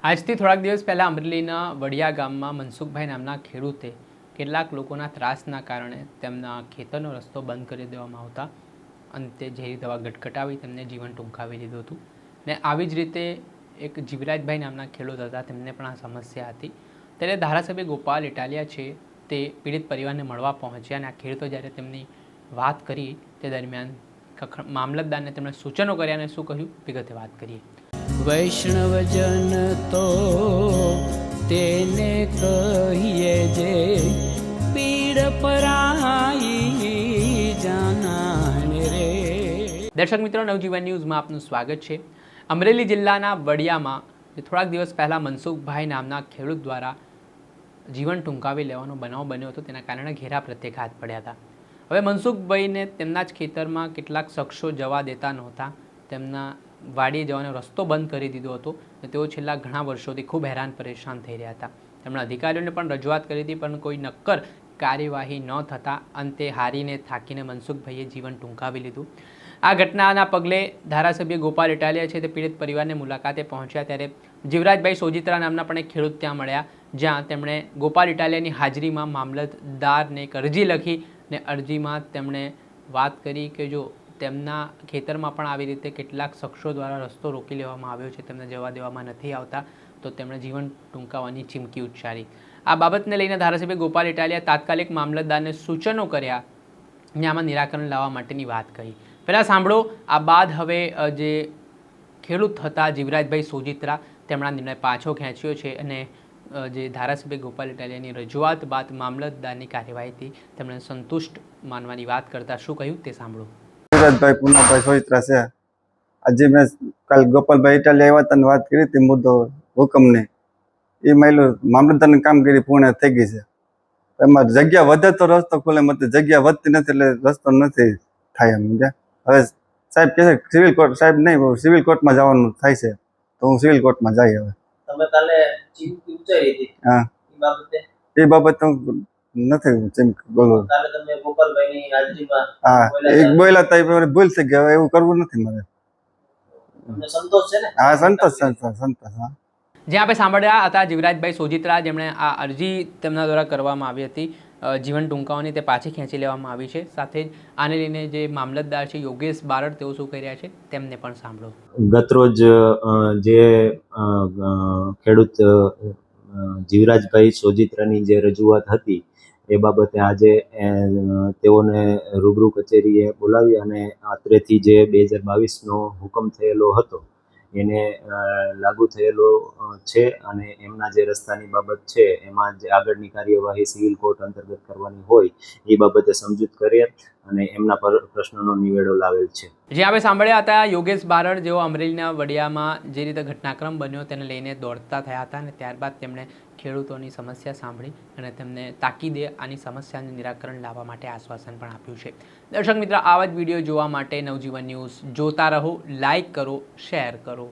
આજથી થોડાક દિવસ પહેલાં અમરેલીના વડિયા ગામમાં મનસુખભાઈ નામના ખેડૂતે કેટલાક લોકોના ત્રાસના કારણે તેમના ખેતરનો રસ્તો બંધ કરી દેવામાં આવતા અંતે ઝેરી દવા ગટગટાવી તેમને જીવન ટૂંકાવી લીધું હતું ને આવી જ રીતે એક જીવરાજભાઈ નામના ખેડૂત હતા, તેમને પણ આ સમસ્યા હતી. ત્યારે ધારાસભ્ય ગોપાલ ઇટાલિયા છે તે પીડિત પરિવારને મળવા પહોંચ્યા અને આ ખેડૂતો જ્યારે તેમની વાત કરી તે દરમિયાન મામલતદારને તેમણે સૂચનો કર્યા અને શું કહ્યું વિગતે વાત કરીએ. વૈષ્ણવજન તો તેને કહીએ જે પીડ પરાઈ જાનાને રે. દર્શક મિત્રો, નવજીવન ન્યૂઝમાં આપનું સ્વાગત છે. અમરેલી જિલ્લાના વડિયામાં થોડાક દિવસ પહેલાં મનસુખભાઈ નામના ખેડૂત દ્વારા જીવન ટૂંકાવી લેવાનો બનાવ બન્યો હતો, તેના કારણે ઘેરા પ્રત્યાઘાત પડ્યા હતા. હવે મનસુખભાઈને તેમના જ ખેતરમાં કેટલાક શખ્સો જવા દેતા નહોતા, તેમના વાડીએ જવાનો રસ્તો બંધ કરી દીધો હતો અને તેઓ છેલ્લા ઘણા વર્ષોથી ખૂબ હેરાન પરેશાન થઈ રહ્યા હતા. તેમણે અધિકારીઓને પણ રજૂઆત કરી હતી, પણ કોઈ નક્કર કાર્યવાહી ન થતાં અંતે હારીને થાકીને મનસુખભાઈએ જીવન ટૂંકાવી લીધું. આ ઘટનાના પગલે ધારાસભ્ય ગોપાલ ઇટાલિયા છે તે પીડિત પરિવારની મુલાકાતે પહોંચ્યા, ત્યારે જીવરાજભાઈ સોજિત્રા નામના પણ એક ખેડૂત ત્યાં મળ્યા, જ્યાં તેમણે ગોપાલ ઇટાલિયાની હાજરીમાં મામલતદારને એક અરજી લખી અને અરજીમાં તેમણે વાત કરી કે જો તેમના ખેતરમાં પણ આવી રીતે કેટલાક શખ્સો દ્વારા રસ્તો રોકી લેવામાં આવ્યો છે, તેમને જવા દેવામાં નથી આવતા, તો તેમણે જીવન ટૂંકાવવાની ચીમકી ઉચ્ચારી. આ બાબતને લઈને ધારાસભ્ય ગોપાલ ઇટાલિયા તાત્કાલિક મામલતદારને સૂચનો કર્યા અને આમાં નિરાકરણ લાવવા માટેની વાત કહી. પહેલાં સાંભળો. આ બાદ હવે જે ખેડૂત હતા જીવરાજભાઈ સોજિત્રા, તેમણે નિર્ણય પાછો ખેંચ્યો છે અને જે ધારાસભ્ય ગોપાલ ઇટાલિયાની રજૂઆત બાદ મામલતદારની કાર્યવાહીથી તેમણે સંતુષ્ટ માનવાની વાત કરતા શું કહ્યું તે સાંભળો. જીવરાજભાઈ પૂર્ણભાઈ સોજિત્રા છે. આજે મેં કાલ ગોપાલભાઈ ઇટાલિયા આવ્યા હતા વાત કરી હતી મુદ્દો હુકમની. એ માયલું મામલતદારની કામગીરી પૂર્ણ થઈ ગઈ છે. એમાં જગ્યા વધે તો રસ્તો ખુલે, મત જગ્યા વધતી નથી એટલે રસ્તો નથી થાય એમ. હવે સાહેબ કહે છે સિવિલ કોર્ટ, સાહેબ નહીં સિવિલ કોર્ટમાં જવાનું થાય છે, તો હું સિવિલ કોર્ટમાં જઈ. હવે તમે કાલે ચીમકી ઉચ્ચારી હતી, હા એ બાબત હું નથી ચીમકી બોલવું. કાલે તમે ગોપાલભાઈની હાજરીમાં હા એક બોલ્યા હતા, ભૂલ થઈ ગયા. હવે એવું કરવું નથી મારે. તમને સંતોષ છે ને? હા સંતોષ. હા જે આપણે સાંભળ્યા હતા જીવરાજભાઈ સોજિત્રા, જેમણે આ અરજી તેમના દ્વારા કરવામાં આવી હતી જીવન ટૂંકાવાની, તે પાછી ખેંચી લેવામાં આવી છે. સાથે જ આને લઈને જે મામલતદાર છે યોગેશ બારડ, તેઓ શું કહી રહ્યા છે તેમને પણ સાંભળો. ગતરોજ જે ખેડૂત જીવરાજભાઈ સોજિત્રાની જે રજૂઆત હતી એ બાબતે આજે તેઓને રૂબરૂ કચેરીએ બોલાવી અને અત્રેથી જે 2022નો હુકમ થયેલો હતો એને લાગુ થયેલો છે અને એમના જે રસ્તાની બાબત છે એમાં જે આગળની કાર્યવાહી સિવિલ કોર્ટ અંતર્ગત કરવાની હોય એ બાબતે સમજૂત કરી અને એમના પર પ્રશ્નનો નિવેડો લાવેલ છે. જે આપણે સાંભળ્યા હતા યોગેશ બારડ, જેઓ અમરેલીના વડિયામાં જે રીતે ઘટનાક્રમ બન્યો તેને લઈને દોડતા થયા હતા અને ત્યારબાદ તેમણે ખેડૂતોની સમસ્યા સાંભળી અને તેમને તાકીદે આની સમસ્યાનું નિરાકરણ લાવવા માટે આશ્વાસન પણ આપ્યું છે. દર્શક મિત્ર, આવા જ વિડીયો જોવા માટે નવજીવન ન્યૂઝ જોતા રહો, લાઇક કરો, શેર કરો.